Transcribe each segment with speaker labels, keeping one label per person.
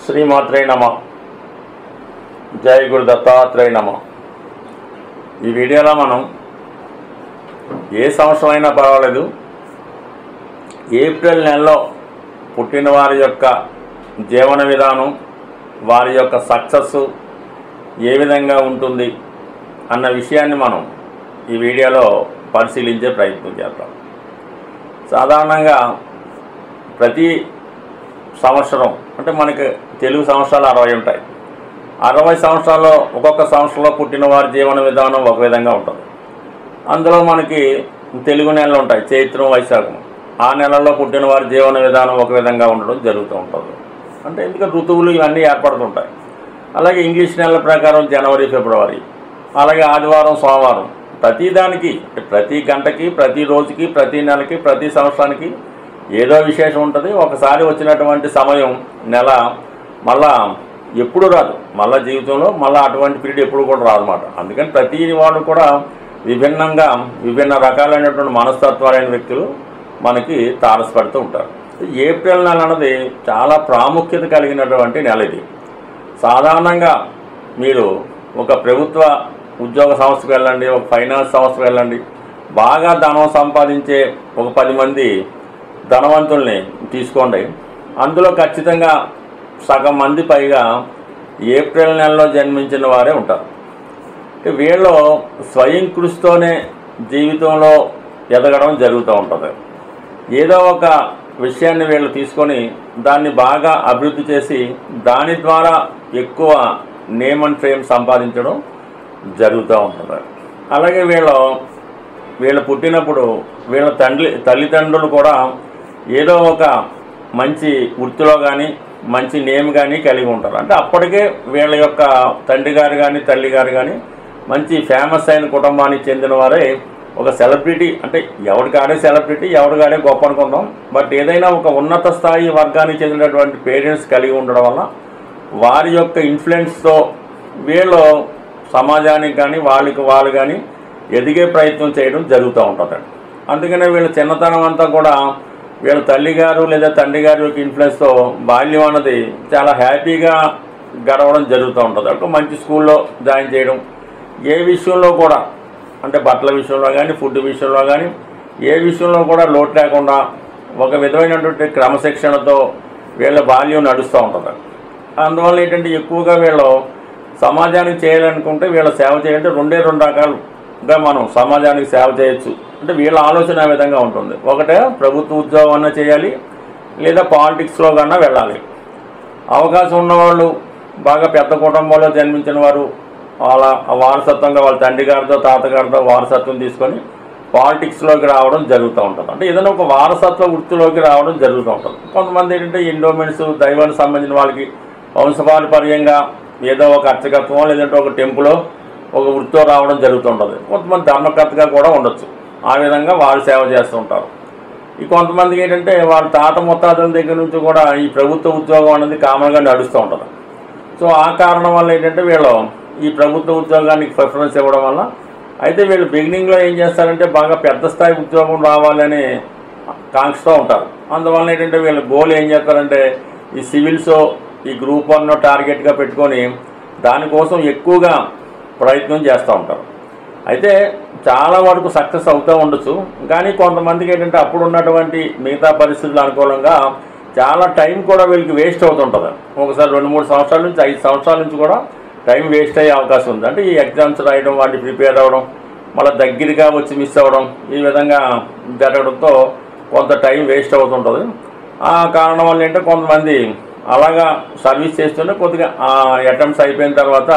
Speaker 1: శ్రీమాత్రే నమ. జై గురు దత్తాత్రేయ నమ. ఈ వీడియోలో మనం ఏ సంవత్సరం అయినా పర్వాలేదు, ఏప్రిల్ నెలలో పుట్టిన వారి యొక్క జీవన విధానం, వారి యొక్క సక్సెస్ ఏ విధంగా ఉంటుంది అన్న విషయాన్ని మనం ఈ వీడియోలో పరిశీలించే ప్రయత్నం చేద్దాం. సాధారణంగా ప్రతి సంవత్సరం అంటే మనకి తెలుగు సంవత్సరాలు 60 ఉంటాయి. 60 సంవత్సరాల్లో ఒక్కొక్క సంవత్సరంలో పుట్టిన వారి జీవన విధానం ఒక విధంగా ఉంటుంది. అందులో మనకి తెలుగు నెలలు ఉంటాయి, చైత్రం, వైశాఖం. ఆ నెలల్లో పుట్టిన వారి జీవన విధానం ఒక విధంగా ఉండడం జరుగుతూ ఉంటుంది. అంటే ఎందుకంటే ఋతువులు ఇవన్నీ ఏర్పడుతుంటాయి. అలాగే ఇంగ్లీష్ నెలల ప్రకారం జనవరి, ఫిబ్రవరి, అలాగే ఆదివారం, సోమవారం. ప్రతిదానికి, ప్రతి గంటకి, ప్రతి రోజుకి, ప్రతి నెలకి, ప్రతి సంవత్సరానికి ఏదో విశేషం ఉంటుంది. ఒకసారి వచ్చినటువంటి సమయం, నెల మళ్ళా ఎప్పుడు రాదు, మళ్ళీ జీవితంలో మళ్ళీ అటువంటి పీరియడ్ ఎప్పుడు కూడా రాదన్నమాట. అందుకని ప్రతి వాళ్ళు కూడా విభిన్నంగా విభిన్న రకాలైనటువంటి మనస్తత్వాలైన వ్యక్తులు మనకి తారసపడుతూ ఉంటారు. ఏప్రిల్ నెల అన్నది చాలా ప్రాముఖ్యత కలిగినటువంటి నెల. ఇది సాధారణంగా మీరు ఒక ప్రభుత్వ ఉద్యోగ సంస్థకు వెళ్ళండి, ఒక ఫైనాన్స్ సంస్థకు వెళ్ళండి, బాగా ధనం సంపాదించే ఒక 10 మంది ధనవంతుల్ని తీసుకోండి. అందులో ఖచ్చితంగా సగం మంది పైగా ఏప్రిల్ నెలలో జన్మించిన వారే ఉంటారు. వీళ్ళు స్వయం కృషితోనే జీవితంలో ఎదగడం జరుగుతూ ఉంటుంది. ఏదో ఒక విషయాన్ని వీళ్ళు తీసుకొని దాన్ని బాగా అభివృద్ధి చేసి దాని ద్వారా ఎక్కువ నేమ్ అండ్ ఫేమ్ సంపాదించడం జరుగుతూ ఉంటుంది. అలాగే వీళ్ళు పుట్టినప్పుడు వీళ్ళ తల్లిదండ్రులు కూడా ఏదో ఒక మంచి వృత్తిలో కానీ మంచి నేమ్ కానీ కలిగి ఉంటారు. అంటే అప్పటికే వీళ్ళ యొక్క తండ్రి గారు కానీ తల్లి గారు కానీ మంచి ఫేమస్ అయిన కుటుంబానికి చెందిన వారే ఒక సెలబ్రిటీ. అంటే ఎవరికాడే సెలబ్రిటీ, ఎవరికాడే గొప్ప అనుకుందాం. బట్ ఏదైనా ఒక ఉన్నత స్థాయి వర్గానికి చెందినటువంటి పేరెంట్స్ కలిగి ఉండడం వల్ల వారి యొక్క ఇన్ఫ్లుయెన్స్తో వీళ్ళు సమాజానికి కానీ వాళ్ళు కానీ ఎదిగే ప్రయత్నం చేయడం జరుగుతూ ఉంటుంది. అందుకనే వీళ్ళ చిన్నతనం అంతా కూడా వీళ్ళ తల్లిగారు లేదా తండ్రి గారి యొక్క ఇన్ఫ్లుయెన్స్తో బాల్యం అన్నది చాలా హ్యాపీగా గడవడం జరుగుతూ ఉంటుంది. ఒక మంచి స్కూల్లో జాయిన్ చేయడం, ఏ విషయంలో కూడా అంటే బట్టల విషయంలో కానీ ఫుడ్ విషయంలో కానీ ఏ విషయంలో కూడా లోటు లేకుండా ఒక విధమైనటువంటి క్రమశిక్షణతో వీళ్ళ బాల్యం నడుస్తూ ఉంటుంది. అందువల్ల ఏంటంటే ఎక్కువగా వీళ్ళు సమాజానికి చేయాలనుకుంటే వీళ్ళ సేవ చేయాలంటే 2 రకాలుగా మనం సమాజానికి సేవ చేయొచ్చు. అంటే వీళ్ళ ఆలోచన ఆ విధంగా ఉంటుంది. ఒకటే ప్రభుత్వ ఉద్యోగం అన్నా చేయాలి, లేదా పాలిటిక్స్లో కన్నా వెళ్ళాలి. అవకాశం ఉన్నవాళ్ళు బాగా పెద్ద కుటుంబంలో జన్మించిన వారు వాళ్ళ వారసత్వంగా వాళ్ళ తండ్రి గారితో తాతగారితో వారసత్వం తీసుకొని పాలిటిక్స్లోకి రావడం జరుగుతూ ఉంటుంది. అంటే ఏదైనా ఒక వారసత్వ వృత్తిలోకి రావడం జరుగుతూ ఉంటుంది. కొంతమంది ఏంటంటే ఎండోమెంట్స్, దైవానికి సంబంధించిన వాళ్ళకి వంశపారపర్యంగా ఏదో ఒక అర్చకత్వం లేదంటే ఒక టెంపులో ఒక వృత్తిలో రావడం జరుగుతుంటుంది. కొంతమంది ధర్మకర్తగా కూడా ఉండొచ్చు. ఆ విధంగా వాళ్ళు సేవ చేస్తూ ఉంటారు. ఈ కొంతమందికి ఏంటంటే వాళ్ళ తాత ముత్తాతల దగ్గర నుంచి కూడా ఈ ప్రభుత్వ ఉద్యోగం అనేది కామన్గా నడుస్తూ ఉంటుంది. సో ఆ కారణం వల్ల ఏంటంటే వీళ్ళు ఈ ప్రభుత్వ ఉద్యోగానికి ప్రిఫరెన్స్ ఇవ్వడం వల్ల అయితే వీళ్ళు బిగినింగ్లో ఏం చేస్తారంటే బాగా పెద్ద స్థాయి ఉద్యోగం రావాలని కాంక్షతో ఉంటారు. అందువల్ల ఏంటంటే వీళ్ళ గోల్ ఏం చేస్తారంటే ఈ సివిల్స్, ఈ గ్రూప్ 1 టార్గెట్గా పెట్టుకొని దానికోసం ఎక్కువగా ప్రయత్నం చేస్తూ ఉంటారు. అయితే చాలా వరకు సక్సెస్ అవుతూ ఉండొచ్చు. కానీ కొంతమందికి ఏంటంటే అప్పుడు ఉన్నటువంటి మిగతా పరిస్థితులు అనుకూలంగా చాలా టైం కూడా వీళ్ళకి వేస్ట్ అవుతుంటుంది. ఒకసారి 2-3 సంవత్సరాల నుంచి 5 సంవత్సరాల నుంచి కూడా టైం వేస్ట్ అయ్యే అవకాశం ఉంది. అంటే ఈ ఎగ్జామ్స్ రాయడం, వాటిని ప్రిపేర్ అవ్వడం, మళ్ళీ దగ్గరగా వచ్చి మిస్ అవ్వడం, ఈ విధంగా జరగడంతో కొంత టైం వేస్ట్ అవుతుంటుంది. ఆ కారణం వల్ల ఏంటంటే కొంతమంది అలాగా సర్వీస్ చేస్తుంటే కొద్దిగా అటెంప్ట్స్ అయిపోయిన తర్వాత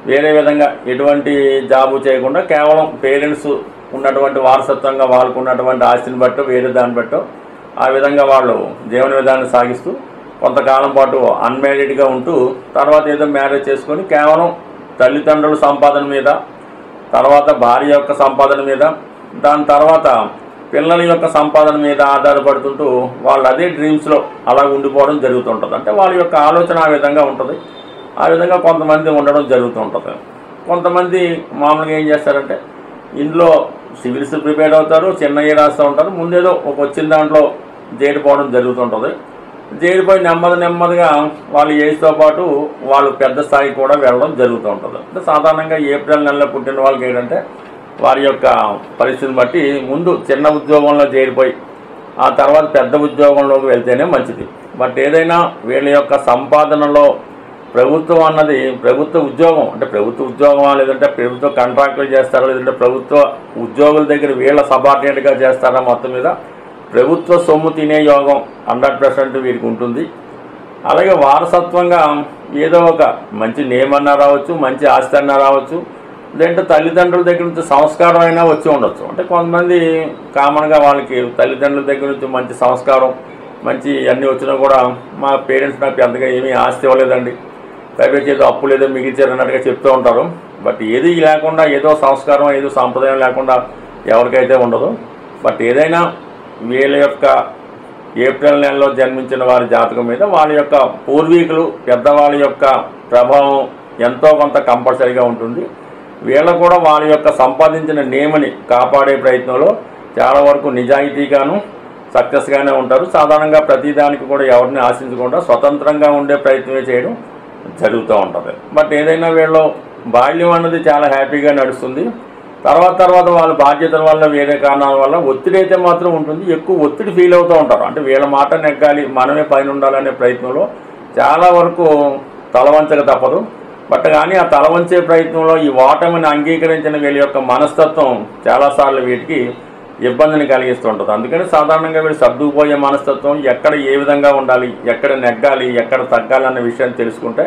Speaker 1: వేరే విధంగా ఎటువంటి జాబు చేయకుండా కేవలం పేరెంట్స్ ఉన్నటువంటి వారసత్వంగా వాళ్ళకు ఉన్నటువంటి ఆస్తిని బట్టో వేరే దాన్ని బట్టో ఆ విధంగా వాళ్ళు జీవన విధానాన్ని సాగిస్తూ కొంతకాలం పాటు అన్మ్యారీడ్గా ఉంటూ తర్వాత ఏదో మ్యారేజ్ చేసుకొని కేవలం తల్లిదండ్రుల సంపాదన మీద, తర్వాత భార్య యొక్క సంపాదన మీద, దాని తర్వాత పిల్లల యొక్క సంపాదన మీద ఆధారపడుతుంటూ వాళ్ళు అదే డ్రీమ్స్లో అలా ఉండిపోవడం జరుగుతుంటుంది. అంటే వాళ్ళ యొక్క ఆలోచన ఆ విధంగా ఉంటుంది. ఆ విధంగా కొంతమంది ఉండడం జరుగుతుంటుంది. కొంతమంది మామూలుగా ఏం చేస్తారంటే ఇంట్లో సివిల్స్ ప్రిపేర్ అవుతారు, చిన్నయ్య రాస్తూ ఉంటారు, ముందేదో ఒక వచ్చిన దాంట్లో చేరిపోవడం జరుగుతుంటుంది. చేరిపోయి నెమ్మదిగా వాళ్ళ ఏజ్తో పాటు వాళ్ళు పెద్ద స్థాయికి కూడా వెళ్ళడం జరుగుతూ ఉంటుంది. అంటే సాధారణంగా ఏప్రిల్ నెలలో పుట్టిన వాళ్ళకి ఏంటంటే వారి యొక్క పరిస్థితిని బట్టి ముందు చిన్న ఉద్యోగంలో చేరిపోయి ఆ తర్వాత పెద్ద ఉద్యోగంలోకి వెళ్తేనే మంచిది. బట్ ఏదైనా వీళ్ళ యొక్క సంపాదనలో ప్రభుత్వం అన్నది ప్రభుత్వ ఉద్యోగం అంటే ప్రభుత్వ ఉద్యోగమా, లేదంటే ప్రభుత్వ కాంట్రాక్టులు చేస్తారా, లేదంటే ప్రభుత్వ ఉద్యోగుల దగ్గర వీళ్ళ సబార్డినేట్గా చేస్తారా, మొత్తం మీద ప్రభుత్వ సొమ్ము తినే యోగం 100% వీరికి ఉంటుంది. అలాగే వారసత్వంగా ఏదో ఒక మంచి నేమ్ అన్నా రావచ్చు, మంచి ఆస్తి అన్నా రావచ్చు, లేదంటే తల్లిదండ్రుల దగ్గర నుంచి సంస్కారం అయినా వచ్చి ఉండొచ్చు. అంటే కొంతమంది కామన్గా వాళ్ళకి తల్లిదండ్రుల దగ్గర నుంచి మంచి సంస్కారం మంచి అన్నీ వచ్చినా కూడా మా పేరెంట్స్ నాకు పెద్దగా ఏమీ ఆస్తి ఇవ్వలేదండి, ప్రైవేట్ ఏదో అప్పు లేదో మిగిల్చారు అన్నట్టుగా చెప్తూ ఉంటారు. బట్ ఏది లేకుండా ఏదో సంస్కారం ఏదో సాంప్రదాయం లేకుండా ఎవరికైతే ఉండదు. బట్ ఏదైనా వీళ్ళ యొక్క ఏప్రిల్ నెలలో జన్మించిన వారి జాతకం మీద వాళ్ళ యొక్క పూర్వీకులు పెద్దవాళ్ళ యొక్క ప్రభావం ఎంతో కొంత కంపల్సరీగా ఉంటుంది. వీళ్ళు కూడా వాళ్ళ యొక్క సంపాదించిన నేమని కాపాడే ప్రయత్నంలో చాలా వరకు నిజాయితీగాను సక్సెస్గానే ఉంటారు. సాధారణంగా ప్రతిదానికి కూడా ఎవరిని ఆశించకుండా స్వతంత్రంగా ఉండే ప్రయత్నమే చేయడం జరుగుతూ ఉంటుంది. బట్ ఏదైనా వీళ్ళు బాల్యం అన్నది చాలా హ్యాపీగా నడుస్తుంది. తర్వాత వాళ్ళ బాధ్యతల వల్ల వేరే కారణాల వల్ల ఒత్తిడి అయితే మాత్రం ఉంటుంది. ఎక్కువ ఒత్తిడి ఫీల్ అవుతూ ఉంటారు. అంటే వీళ్ళ మాట నెగ్గాలి, మనమే పైన ఉండాలనే ప్రయత్నంలో చాలా వరకు తలవంచక తప్పదు. బట్ కానీ ఆ తలవంచే ప్రయత్నంలో ఈ ఓటమిని అంగీకరించిన వీళ్ళ యొక్క మనస్తత్వం చాలాసార్లు వీటికి ఇబ్బందిని కలిగిస్తూ ఉంటుంది. అందుకని సాధారణంగా వీళ్ళు సర్దుకుపోయే మనస్తత్వం, ఎక్కడ ఏ విధంగా ఉండాలి, ఎక్కడ నెగ్గాలి, ఎక్కడ తగ్గాలి అన్న విషయాన్ని తెలుసుకుంటే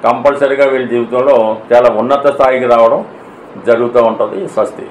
Speaker 1: కంపల్సరీగా వీళ్ళ జీవితంలో చాలా ఉన్నత స్థాయికి రావడం జరుగుతూ ఉంటుంది. స్వస్తి.